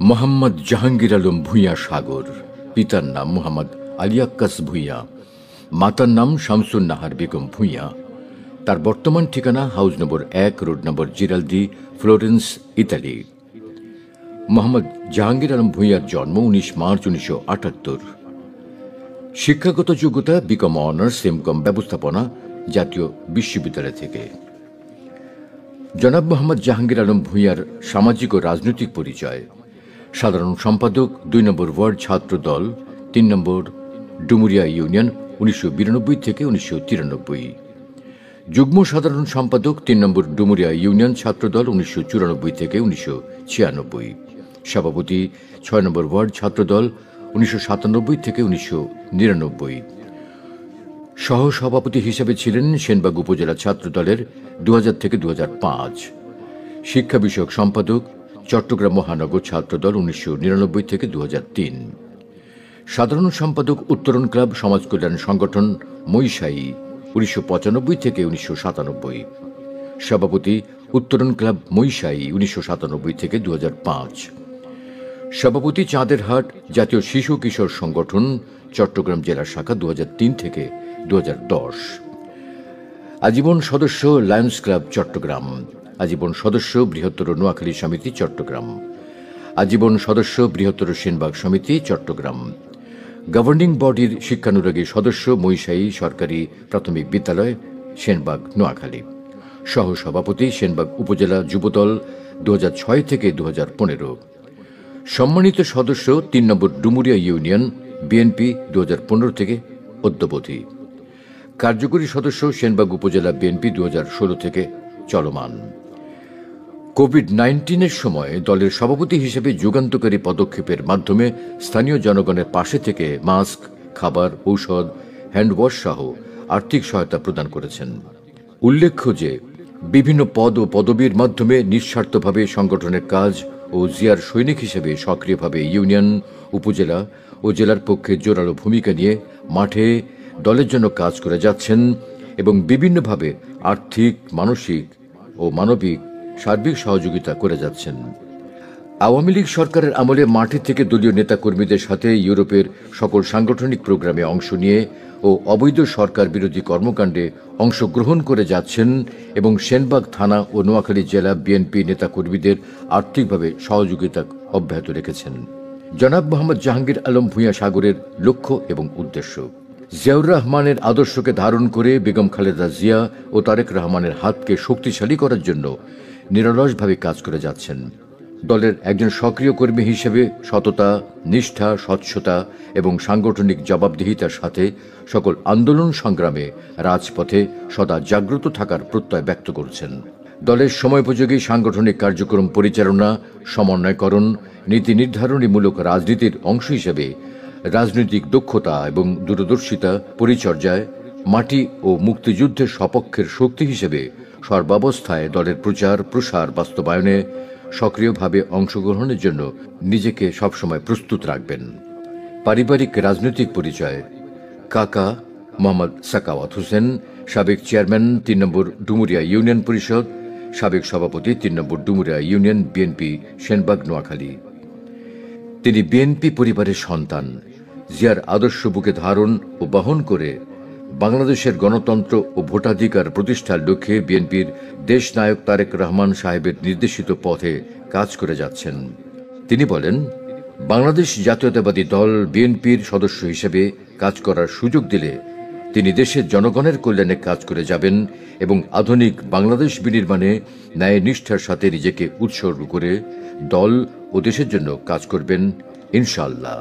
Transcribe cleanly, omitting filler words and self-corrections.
মোহাম্মদ জাহাঙ্গীর আলম ভূঁইয়া সাগর, পিতার নাম মোহাম্মদ আলী আক্কাস ভূঁইয়া, মাতার নাম শামসুন নাহার বেগম ভূঁইয়া। তার বর্তমান ঠিকানা হাউস নম্বর 1, road number জিরালদি, Florence, Italy. Mohammad Jahangir Alam ভূঁইয়ার জন্ম 19 মার্চ 1978। শিক্ষাগত যোগ্যতা বিকম অনার্স, এমকম ব্যবস্থাপনা, জাতীয় বিশ্ববিদ্যালয় থেকে। জনাব মোহাম্মদ জাহাঙ্গীর আলম ভূঁইয়ার সামাজিক ও রাজনৈতিক পরিচয়: সাধারণ সম্পাদক 2 নম্বর ওয়ার্ড ছাত্র দল, 3 নম্বর ডুমুরিয়া ইউনিয়ন, 1992 থেকে 1993। যুগ্ম সাধারণ সম্পাদক 3 নম্বর ডুমুরিয়া ইউনিয়ন ছাত্র দল, 1994 থেকে 1996। সভাপতি 6 নম্বর ওয়ার্ড ছাত্র দল, 1997 থেকে 1999। সহসভাপতি হিসেবে ছিলেন সেনবাগ উপজেলা ছাত্র দলের 2000 থেকে 2005। শিক্ষা বিষয়ক সম্পাদক চট্টগ্রাম মহানগর ছাত্র দল, 1999 থেকে 2003। সাধারণ সম্পাদক উত্তরণ ক্লাব সমাজ কল্যাণ সংগঠন মইশাই, 1995 থেকে 1997। সভাপতি উত্তরণ ক্লাব মইশাই, 1997 থেকে 2005। সভাপতি চাঁদেরহাট জাতীয় শিশু কিশোর সংগঠন চট্টগ্রাম জেলা শাখা, 2003 থেকে 2010। আজীবন সদস্য লায়ন্স ক্লাব চট্টগ্রাম, আজীবন সদস্য বৃহত্তর নোয়াখালী সমিতি চট্টগ্রাম, আজীবন সদস্য বৃহত্তর সেনবাগ সমিতি চট্টগ্রাম। গভর্নিং বডির শিক্ষানুরাগী সদস্য মইশাই সরকারি প্রাথমিক বিদ্যালয়, সেনবাগ, নোয়াখালী। সহসভাপতি সেনবাগ উপজেলা যুবদল, 2006 থেকে 2015। সম্মানিত সদস্য 3 নম্বর ডুমুরিয়া ইউনিয়ন বিএনপি, 2015 থেকে অদ্যাবধি। কার্যকরী সদস্য সেনবাগ উপজেলা বিএনপি, 2016 থেকে চলমান। কোভিড-19 সময় দলের সভাপতি হিসেবে যুগান্তকারী পদক্ষেপের মাধ্যমে স্থানীয় জনগণের পাশে থেকে মাস্ক, খাবার, ঔষধ, হ্যান্ডওয়াশ সহ আর্থিক সহায়তা প্রদান করেছেন। উল্লেখ্য যে বিভিন্ন পদ ও পদবীর মাধ্যমে নিঃস্বার্থভাবে সংগঠনের কাজ ও জিয়ার সৈনিক হিসেবে সক্রিয়ভাবে ইউনিয়ন, উপজেলা ও জেলার পক্ষে জোরালো ভূমিকা নিয়ে মাঠে দলের জন্য কাজ করে যাচ্ছেন এবং বিভিন্নভাবে আর্থিক, মানসিক ও মানবিক সার্বিক সহযোগিতা করে যাচ্ছেন। আওয়ামী লীগ সরকারের আমলে মাঠে থেকে দলীয় নেতাকর্মীদের সাথে ইউরোপের সকল সাংগঠনিক প্রোগ্রামে অংশ নিয়ে ও অবৈধ সরকার বিরোধী কর্মকাণ্ডে অংশগ্রহণ করে যাচ্ছেন এবং সেনবাগ থানা ও নোয়াখালী জেলা বিএনপি নেতাকর্মীদের আর্থিকভাবে সহযোগিতা অব্যাহত রেখেছেন। জনাব মোহাম্মদ জাহাঙ্গীর আলম ভূঁইয়া সাগরের লক্ষ্য এবং উদ্দেশ্য: জিয়াউর রহমানের আদর্শকে ধারণ করে বেগম খালেদা জিয়া ও তারেক রহমানের হাতকে শক্তিশালী করার জন্য নিরলসভাবে কাজ করে যাচ্ছেন। দলের একজন সক্রিয় কর্মী হিসেবে সততা, নিষ্ঠা, স্বচ্ছতা এবং সাংগঠনিক জবাবদিহিতার সাথে সকল আন্দোলন সংগ্রামে রাজপথে সদা জাগ্রত থাকার প্রত্যয় ব্যক্ত করছেন। দলের সময়োপযোগী সাংগঠনিক কার্যক্রম পরিচালনা, সমন্বয়করণ, নীতি নির্ধারণীমূলক রাজনীতির অংশ হিসেবে রাজনৈতিক দক্ষতা এবং দূরদর্শিতা পরিচর্যায় মাটি ও মুক্তিযুদ্ধের সপক্ষের শক্তি হিসেবে সর্বাবস্থায় দলের প্রচার প্রসার বাস্তবায়নে সক্রিয়ভাবে অংশগ্রহণের জন্য নিজেকে সবসময় প্রস্তুত রাখবেন। পারিবারিক রাজনৈতিক পরিচয়: কাকা মোহাম্মদ সাকাওয়াত হোসেন, সাবেক চেয়ারম্যান 3 নম্বর ডুমুরিয়া ইউনিয়ন পরিষদ, সাবেক সভাপতি 3 নম্বর ডুমুরিয়া ইউনিয়ন বিএনপি, সেনবাগ, নোয়াখালী। তিনি বিএনপি পরিবারের সন্তান। জিয়ার আদর্শ বুকে ধারণ ও বহন করে বাংলাদেশের গণতন্ত্র ও ভোটাধিকার প্রতিষ্ঠার লক্ষ্যে বিএনপির দেশনায়ক তারেক রহমান সাহেবের নির্দেশিত পথে কাজ করে যাচ্ছেন। তিনি বলেন, বাংলাদেশ জাতীয়তাবাদী দল বিএনপির সদস্য হিসেবে কাজ করার সুযোগ দিলে তিনি দেশের জনগণের কল্যাণে কাজ করে যাবেন এবং আধুনিক বাংলাদেশ বিনির্মাণে ন্যায় নিষ্ঠার সাথে নিজেকে উৎসর্গ করে দল ও দেশের জন্য কাজ করবেন ইনশাআল্লাহ।